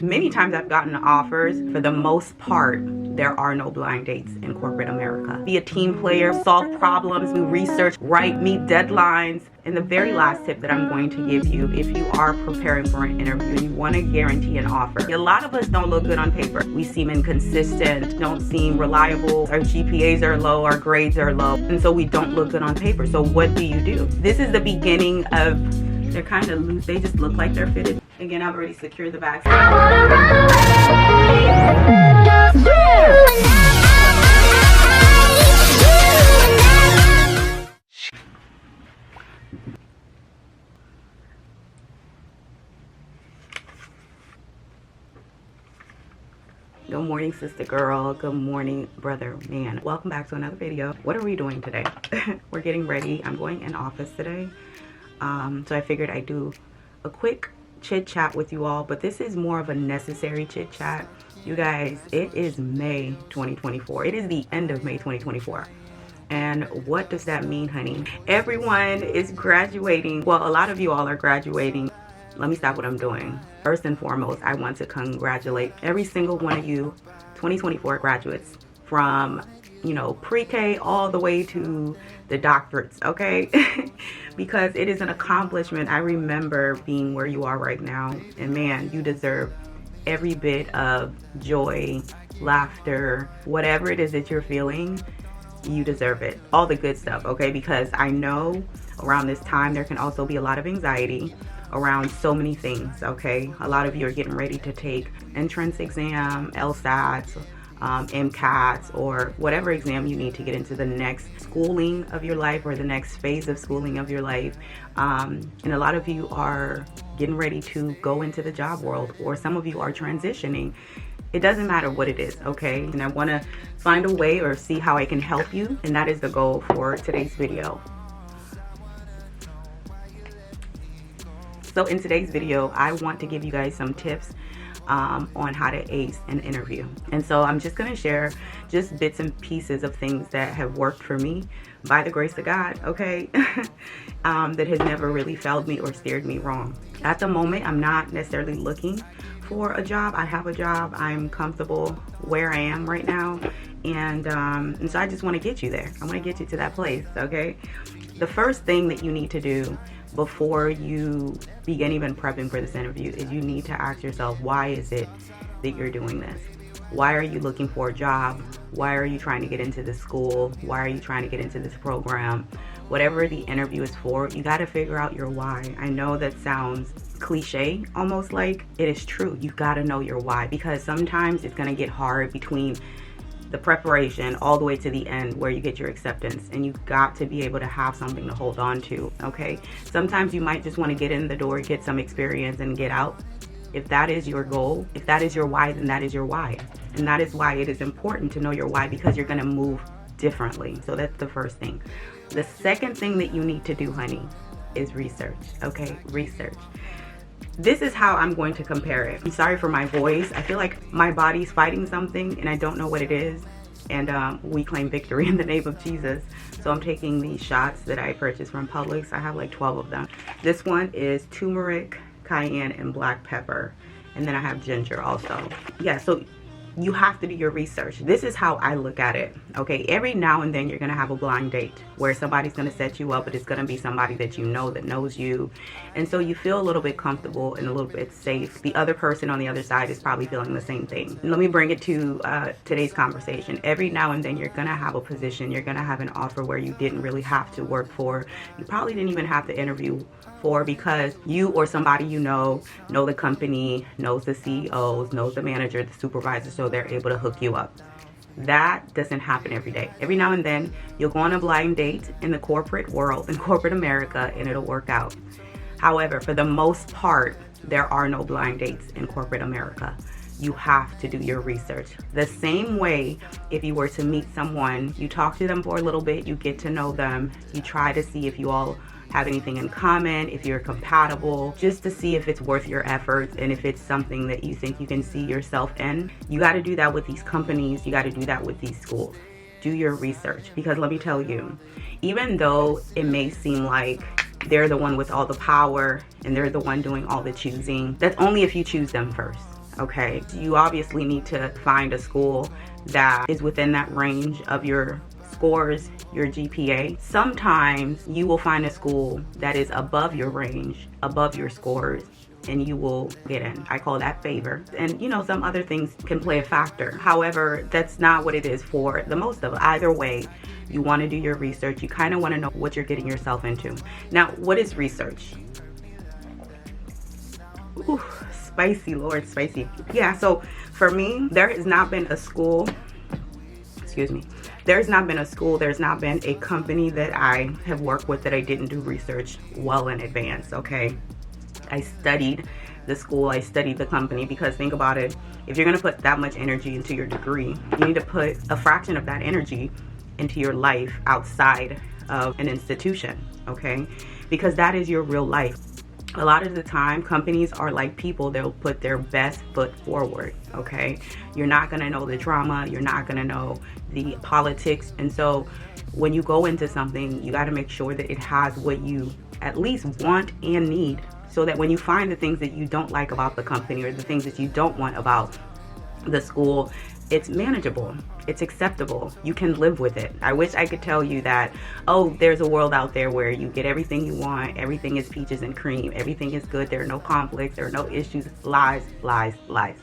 Many times I've gotten offers. For the most part, there are no blind dates in corporate America. Be a team player, solve problems, do research, write, meet deadlines. And the very last tip that I'm going to give you, if you are preparing for an interview and you want to guarantee an offer, a lot of us don't look good on paper. We seem inconsistent, don't seem reliable, our GPAs are low, our grades are low, and so we don't look good on paper. So what do you do? This is the beginning of, they're kind of loose, they just look like they're fitted. Again, I've already secured the bags. Good morning, sister girl. Good morning, brother man. Welcome back to another video. What are we doing today? We're getting ready. I'm going in office today. So I figured I'd do a quick chit chat with you all, but this is more of a necessary chit chat. You guys, it is May 2024. It is the end of May 2024. And what does that mean, honey? Everyone is graduating. Well, a lot of you all are graduating. Let me stop what I'm doing. First and foremost, I want to congratulate every single one of you 2024 graduates from, you know, pre-K all the way to the doctorates, okay? Because it is an accomplishment. I remember being where you are right now, and man, you deserve every bit of joy, laughter, whatever it is that you're feeling, you deserve it. All the good stuff, okay? Because I know around this time there can also be a lot of anxiety around so many things, okay? A lot of you are getting ready to take entrance exam, LSATs, MCATs, or whatever exam you need to get into the next schooling of your life or the next phase of schooling of your life. And a lot of you are getting ready to go into the job world, or some of you are transitioning. It doesn't matter what it is, okay? And I want to find a way or see how I can help you, and that is the goal for today's video. So in today's video, I want to give you guys some tips on how to ace an interview. And so I'm just going to share just bits and pieces of things that have worked for me by the grace of God, okay? That has never really failed me or steered me wrong. At the moment, I'm not necessarily looking for a job. I have a job. I'm comfortable where I am right now. And so I just want to get you there. I want to get you to that place, okay? The first thing that you need to do before you begin even prepping for this interview is you need to ask yourself, why is it that you're doing this? Why are you looking for a job? Why are you trying to get into this school? Why are you trying to get into this program? Whatever the interview is for, you got to figure out your why. I know that sounds cliche, almost like it is true. You got to know your why, because sometimes it's going to get hard between the preparation all the way to the end where you get your acceptance, and you've got to be able to have something to hold on to, okay? Sometimes you might just want to get in the door, get some experience, and get out. If that is your goal, if that is your why, then that is your why. And that is why it is important to know your why, because you're going to move differently. So that's the first thing. The second thing that you need to do, honey, is research, okay? Research. This is how I'm going to compare it. I'm sorry for my voice. I feel like my body's fighting something and I don't know what it is. And we claim victory in the name of Jesus. So I'm taking these shots that I purchased from Publix. I have like 12 of them. This one is turmeric, cayenne, and black pepper. And then I have ginger also. Yeah, so you have to do your research. This is how I look at it, okay? Every now and then you're gonna have a blind date where somebody's gonna set you up, but it's gonna be somebody that you know, that knows you. And so you feel a little bit comfortable and a little bit safe. The other person on the other side is probably feeling the same thing. Let me bring it to today's conversation. Every now and then you're gonna have a position, you're gonna have an offer where you didn't really have to work for. You probably didn't even have to interview for, because you or somebody you know the company, knows the CEOs, knows the manager, the supervisor, so they're able to hook you up. That doesn't happen every day. Every now and then you'll go on a blind date in the corporate world, in corporate America, and it'll work out. However, for the most part, there are no blind dates in corporate America. You have to do your research. The same way, if you were to meet someone, you talk to them for a little bit, you get to know them, you try to see if you all have anything in common, if you're compatible, just to see if it's worth your efforts and if it's something that you think you can see yourself in. You got to do that with these companies. You got to do that with these schools. Do your research, because let me tell you, even though it may seem like they're the one with all the power and they're the one doing all the choosing, that's only if you choose them first. okay? You obviously need to find a school that is within that range of your scores, your GPA. Sometimes you will find a school that is above your range, above your scores, and you will get in. I call that favor. And you know, some other things can play a factor. However, that's not what it is for the most of it. Either way, you want to do your research. You kind of want to know what you're getting yourself into. Now, what is research? Ooh, spicy, Lord, spicy. Yeah, so for me, there has not been a school, excuse me, there's not been a school, there's not been a company that I have worked with that I didn't do research well in advance, okay? I studied the school, I studied the company, because think about it, if you're gonna put that much energy into your degree, you need to put a fraction of that energy into your life outside of an institution, okay? Because that is your real life. A lot of the time, companies are like people. They'll put their best foot forward, okay? You're not gonna know the drama, you're not gonna know the politics, and so when you go into something, you gotta make sure that it has what you at least want and need, so that when you find the things that you don't like about the company or the things that you don't want about the school, it's manageable, it's acceptable, you can live with it. I wish I could tell you that, oh, there's a world out there where you get everything you want, everything is peaches and cream, everything is good, there are no conflicts, there are no issues. Lies, lies, lies.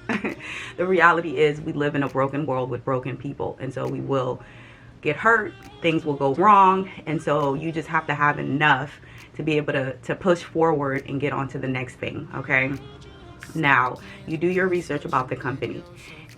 The reality is we live in a broken world with broken people, and so we will get hurt, things will go wrong, and so you just have to have enough to be able to push forward and get on to the next thing, okay? Now, you do your research about the company.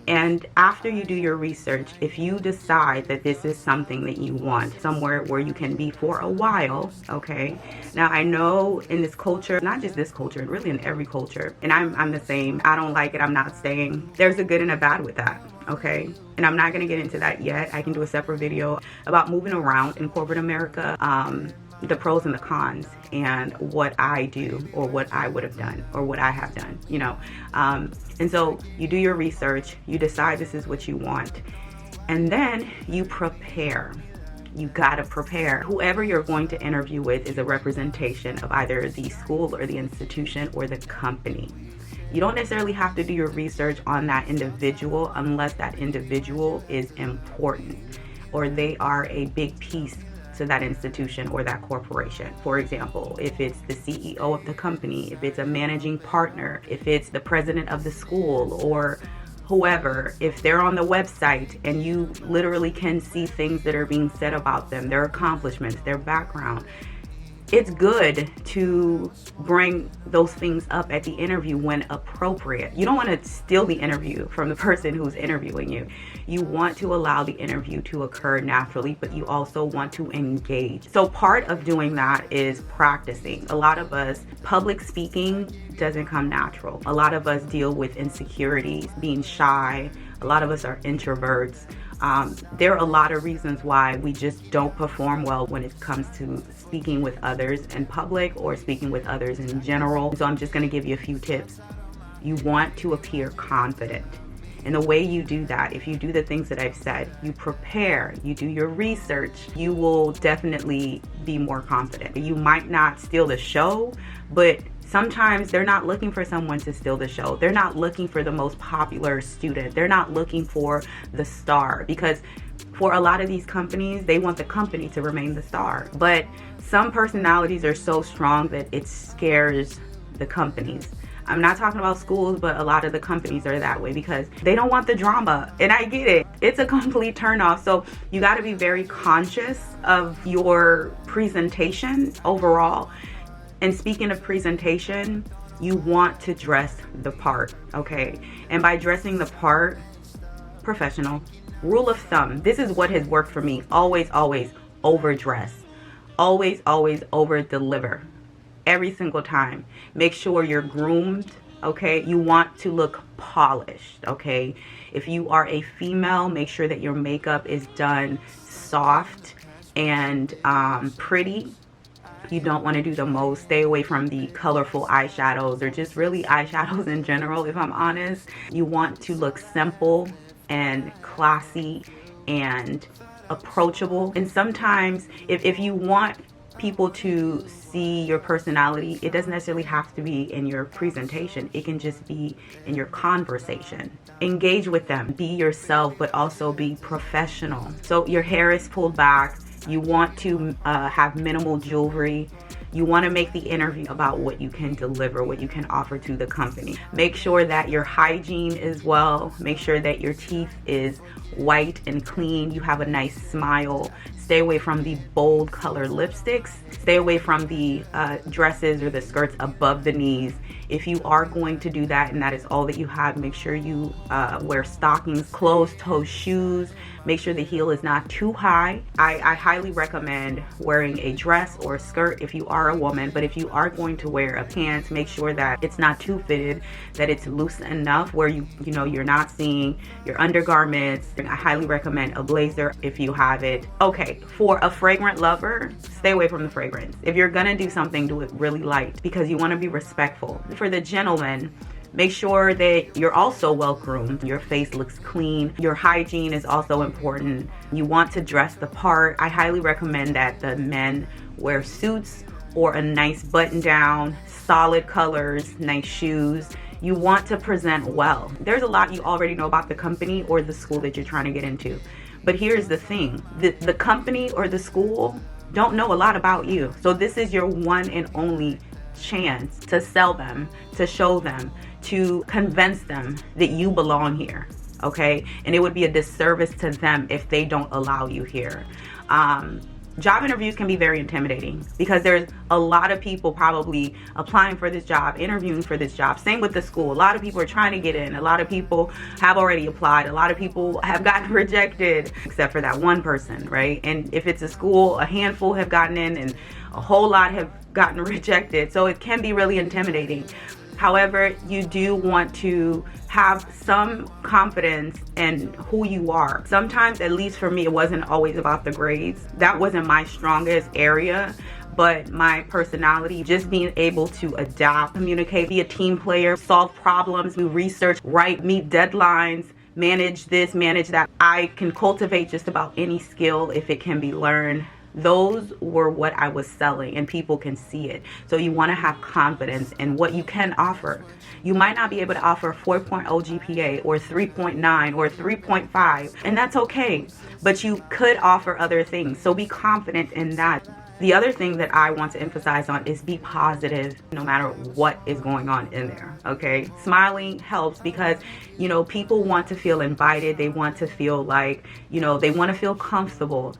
And after you do your research, if you decide that this is something that you want, somewhere where you can be for a while, okay? Now, I know in this culture, not just this culture, really in every culture, and I'm the same. I don't like it, I'm not staying. There's a good and a bad with that, okay? And I'm not gonna get into that yet. I can do a separate video about moving around in corporate America, the pros and the cons, and what I do or what I would have done or what I have done, you know. And so you do your research, you decide this is what you want, and then you prepare. You gotta prepare. Whoever you're going to interview with is a representation of either the school or the institution or the company. You don't necessarily have to do your research on that individual unless that individual is important or they are a big piece to that institution or that corporation. For example, if it's the CEO of the company, if it's a managing partner, if it's the president of the school or whoever, if they're on the website and you literally can see things that are being said about them, their accomplishments, their background, it's good to bring those things up at the interview when appropriate. You don't want to steal the interview from the person who's interviewing you. You want to allow the interview to occur naturally, but you also want to engage. So part of doing that is practicing. A lot of us, public speaking doesn't come natural. A lot of us deal with insecurities, being shy. A lot of us are introverts. There are a lot of reasons why we just don't perform well when it comes to speaking with others in public or speaking with others in general. So I'm just going to give you a few tips. You want to appear confident. And the way you do that, if you do the things that I've said, you prepare, you do your research, you will definitely be more confident. You might not steal the show, but sometimes they're not looking for someone to steal the show. They're not looking for the most popular student. They're not looking for the star, because for a lot of these companies, they want the company to remain the star. But some personalities are so strong that it scares the companies. I'm not talking about schools, but a lot of the companies are that way because they don't want the drama. And I get it. It's a complete turnoff. So you got to be very conscious of your presentation overall. And speaking of presentation, you want to dress the part, okay? And by dressing the part, professional. Rule of thumb, this is what has worked for me. Always, always overdress. Always, always over deliver. Every single time. Make sure you're groomed, okay? You want to look polished, okay? If you are a female, make sure that your makeup is done soft and pretty. You don't want to do the most. Stay away from the colorful eyeshadows or just really eyeshadows in general, if I'm honest. You want to look simple and classy and approachable. And sometimes if you want people to see your personality, it doesn't necessarily have to be in your presentation. It can just be in your conversation. Engage with them. Be yourself, but also be professional. So your hair is pulled back. You want to have minimal jewelry. You want to make the interview about what you can deliver, what you can offer to the company. Make sure that your hygiene is well. Make sure that your teeth is white and clean. You have a nice smile. Stay away from the bold color lipsticks. Stay away from the dresses or the skirts above the knees. If you are going to do that and that is all that you have, make sure you wear stockings, closed-toe shoes. Make sure the heel is not too high. I highly recommend wearing a dress or a skirt if you are a woman, but if you are going to wear a pants, make sure that it's not too fitted, that it's loose enough where you're not seeing your undergarments. I highly recommend a blazer if you have it. Okay, for a fragrant lover, stay away from the fragrance. If you're gonna do something, do it really light because you want to be respectful. For the gentleman, make sure that you're also well groomed. Your face looks clean. Your hygiene is also important. You want to dress the part. I highly recommend that the men wear suits or a nice button down, solid colors, nice shoes. You want to present well. There's a lot you already know about the company or the school that you're trying to get into. But here's the thing, the company or the school don't know a lot about you. So this is your one and only chance to sell them, to show them, to convince them that you belong here, okay? And it would be a disservice to them if they don't allow you here. Job interviews can be very intimidating because there's a lot of people probably applying for this job, interviewing for this job. Same with the school. A lot of people are trying to get in. A lot of people have already applied. A lot of people have gotten rejected, except for that one person, right? And if it's a school, a handful have gotten in and a whole lot have gotten rejected. So it can be really intimidating. However, you do want to have some confidence in who you are. Sometimes, at least for me, it wasn't always about the grades. That wasn't my strongest area, but my personality, just being able to adapt, communicate, be a team player, solve problems, do research, write, meet deadlines, manage this, manage that. I can cultivate just about any skill if it can be learned. Those were what I was selling and people can see it. So you want to have confidence in what you can offer. You might not be able to offer a 4.0 GPA or 3.9 or 3.5, and that's okay. But you could offer other things. So be confident in that. The other thing that I want to emphasize on is be positive no matter what is going on in there, okay? Smiling helps because, people want to feel invited. They want to feel like, they want to feel comfortable.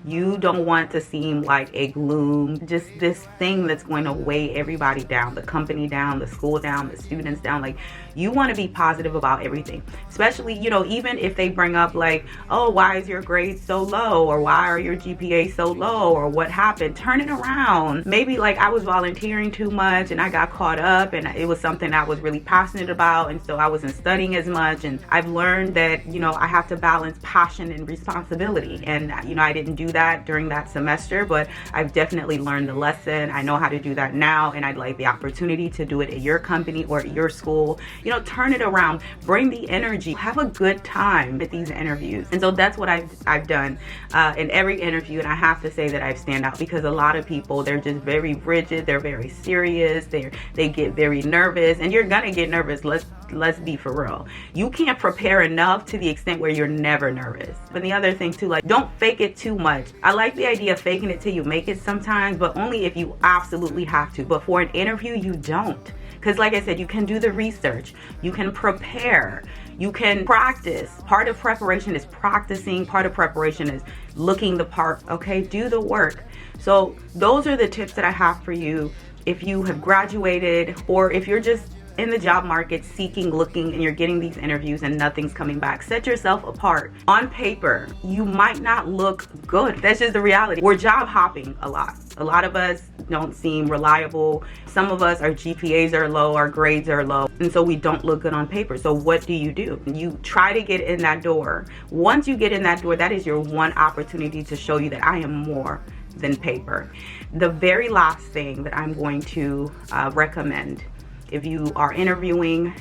You don't want to seem like a gloom, just this thing that's going to weigh everybody down, the company down, the school down, the students down. Like, you want to be positive about everything, especially, even if they bring up like, oh, why is your grade so low? Or why are your GPA so low? Or what happened? Turn it around. Maybe like I was volunteering too much and I got caught up and it was something I was really passionate about. And so I wasn't studying as much. And I've learned that, I have to balance passion and responsibility. And, I didn't do that during that semester, but I've definitely learned the lesson. I know how to do that now. And I'd like the opportunity to do it at your company or at your school. Turn it around, bring the energy, have a good time at these interviews. And so that's what I've done in every interview. And I have to say that I've stand out because a lot of people, they're just very rigid. They're very serious. They get very nervous, and you're going to get nervous. Let's be for real. You can't prepare enough to the extent where you're never nervous. But the other thing too, like, don't fake it too much. I like the idea of faking it till you make it sometimes, but only if you absolutely have to. But for an interview, you don't. Because like I said, you can do the research, you can prepare, you can practice. Part of preparation is practicing, part of preparation is looking the part, okay? Do the work. So those are the tips that I have for you if you have graduated or if you're just in the job market seeking, looking, and you're getting these interviews and nothing's coming back. Set yourself apart. On paper, you might not look good. That's just the reality. We're job hopping a lot. A lot of us don't seem reliable. Some of us, our GPAs are low, our grades are low, and so we don't look good on paper. So what do? You try to get in that door. Once you get in that door, that is your one opportunity to show you that I am more than paper. The very last thing that I'm going to recommend if you are interviewing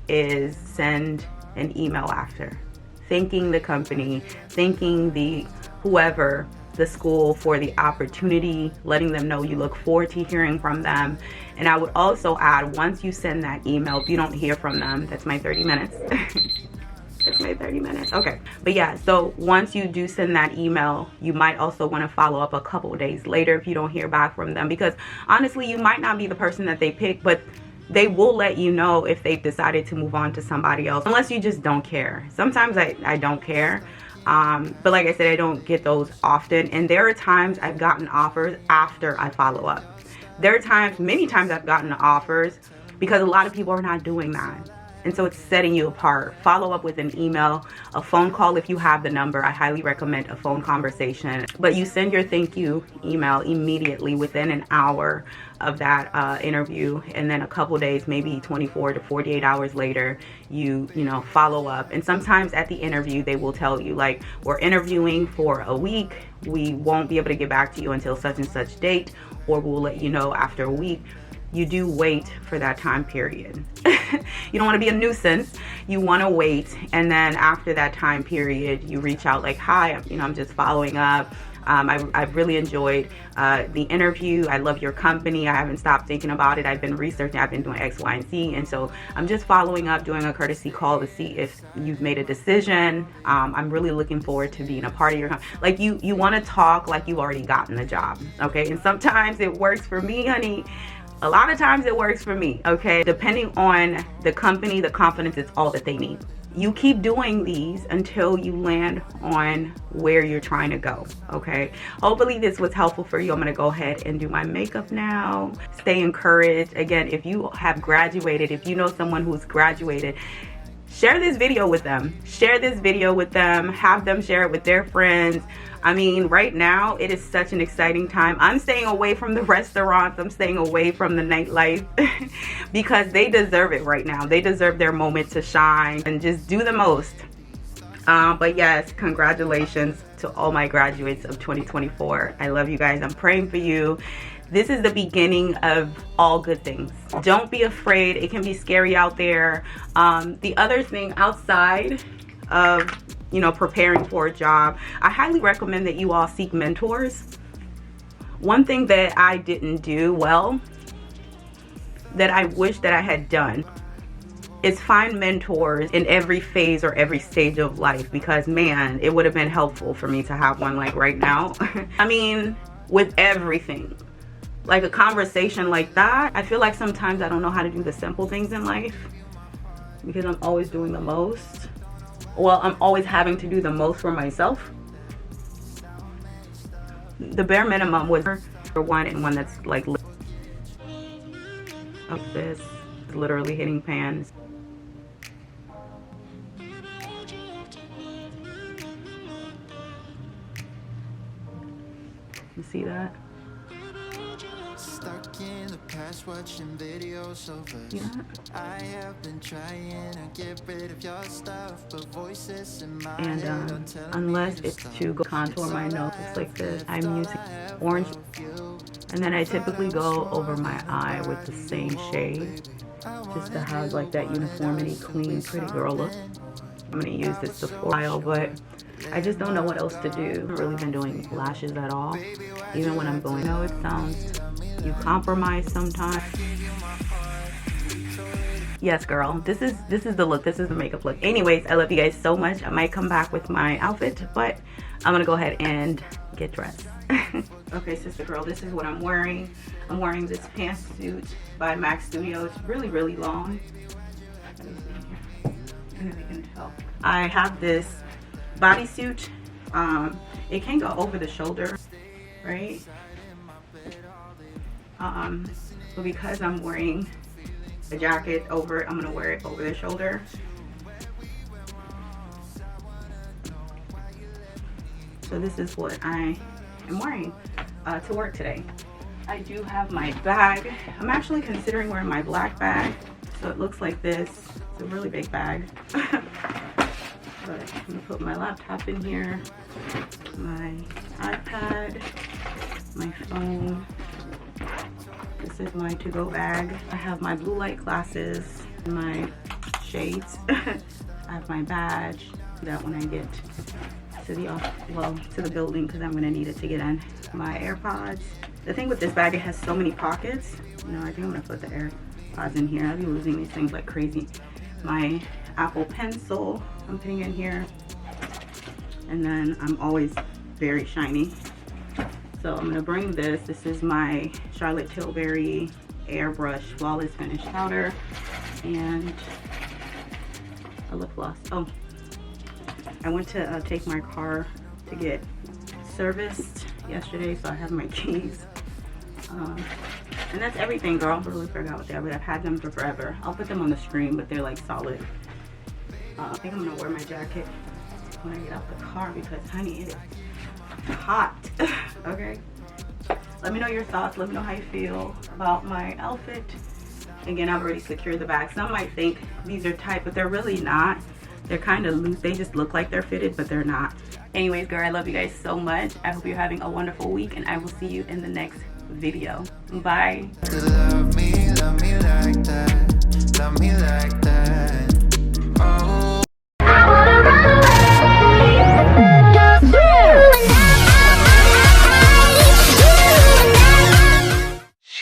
is send an email after, thanking the company, thanking the whoever the school for the opportunity, letting them know you look forward to hearing from them. And I would also add, once you send that email, if you don't hear from them, that's my 30 minutes. It's my 30 minutes. Okay. But yeah, so once you do send that email, you might also want to follow up a couple of days later if you don't hear back from them, because honestly, you might not be the person that they pick, but they will let you know if they've decided to move on to somebody else, unless you just don't care. Sometimes I don't care. But like I said, I don't get those often. And there are times I've gotten offers after I follow up. There are times, many times I've gotten offers because a lot of people are not doing that. And so it's setting you apart. Follow up with an email, a phone call if you have the number. I highly recommend a phone conversation. But you send your thank you email immediately within an hour of that interview, and then a couple days, maybe 24 to 48 hours later, you know, follow up. And sometimes at the interview, they will tell you, like, we're interviewing for a week. We won't be able to get back to you until such and such date, or we'll let you know after a week. You do wait for that time period. You don't want to be a nuisance. You want to wait, and then after that time period, you reach out like, hi, you know, I'm just following up. I've really enjoyed the interview. I love your company. I haven't stopped thinking about it. I've been researching. I've been doing X, Y, and Z. And so I'm just following up, doing a courtesy call to see if you've made a decision. I'm really looking forward to being a part of your company. Like, you want to talk like you've already gotten the job. Okay. And sometimes it works for me, honey. A lot of times it works for me. Okay. Depending on the company, the confidence is all that they need. You keep doing these until you land on where you're trying to go, okay? Hopefully this was helpful for you. I'm gonna go ahead and do my makeup now. Stay encouraged. Again, if you have graduated, if you know someone who's graduated, share this video with them. Share this video with them. Have them share it with their friends. I mean, right now, it is such an exciting time. I'm staying away from the restaurants. I'm staying away from the nightlife because they deserve it right now. They deserve their moment to shine and just do the most. But yes, congratulations to all my graduates of 2024. I love you guys. I'm praying for you. This is the beginning of all good things. Don't be afraid. It can be scary out there. The other thing outside of, you know, preparing for a job, I highly recommend that you all seek mentors. One thing that I didn't do well, that I wish that I had done, is find mentors in every phase or every stage of life, because man, it would have been helpful for me to have one like right now. I mean, with everything. Like a conversation like that, I feel like sometimes I don't know how to do the simple things in life because I'm always doing the most. Well, I'm always having to do the most for myself. The bare minimum was for one, and one that's like of this, literally hitting pans. You see that? Stuck in the past watching videos of us. I have been trying to get rid of your stuff, but voices in my head unless it's to contour my nose like this, I'm using orange, and then I typically go over my eye with the same shade just to have like that uniformity, clean, pretty girl look. I'm gonna use this Sephora, but I just don't know what else to do. I haven't really been doing lashes at all, even when I'm going. I know it sounds, you compromise sometimes. Yes, girl, this is the look. This is the makeup look. Anyways, I love you guys so much. I might come back with my outfit, but I'm gonna go ahead and get dressed. Okay, sister girl, this is what I'm wearing. I'm wearing this pantsuit by Mac Studio. It's really, really long. Let me see here. If you can tell. I have this bodysuit. It can go over the shoulder, right? But because I'm wearing a jacket over it, I'm gonna wear it over the shoulder. So this is what I am wearing to work today. I do have my bag. I'm actually considering wearing my black bag. So it looks like this. It's a really big bag. But I'm gonna put my laptop in here, my iPad, my phone. This is my to-go bag. I have my blue light glasses, my shades. I have my badge that when I get to the building because I'm gonna need it to get in my AirPods. The thing with this bag, it has so many pockets. You know, I think I'm gonna put the AirPods in here. I'll be losing these things like crazy. My Apple Pencil I'm putting in here, and then I'm always very shiny. So I'm gonna bring this. This is my Charlotte Tilbury Airbrush Flawless Finish Powder and a lip gloss. Oh, I went to take my car to get serviced yesterday, so I have my keys. And that's everything, girl. I really forgot what they are, but I've had them for forever. I'll put them on the screen, but they're like solid. I think I'm gonna wear my jacket when I get out the car because, honey, it is hot. Okay? Let me know your thoughts. Let me know how you feel about my outfit. Again, I've already secured the bag. Some might think these are tight, but they're really not. They're kind of loose. They just look like they're fitted, but they're not. Anyways, girl, I love you guys so much. I hope you're having a wonderful week, and I will see you in the next video. Bye. Love me like that. Love me like that.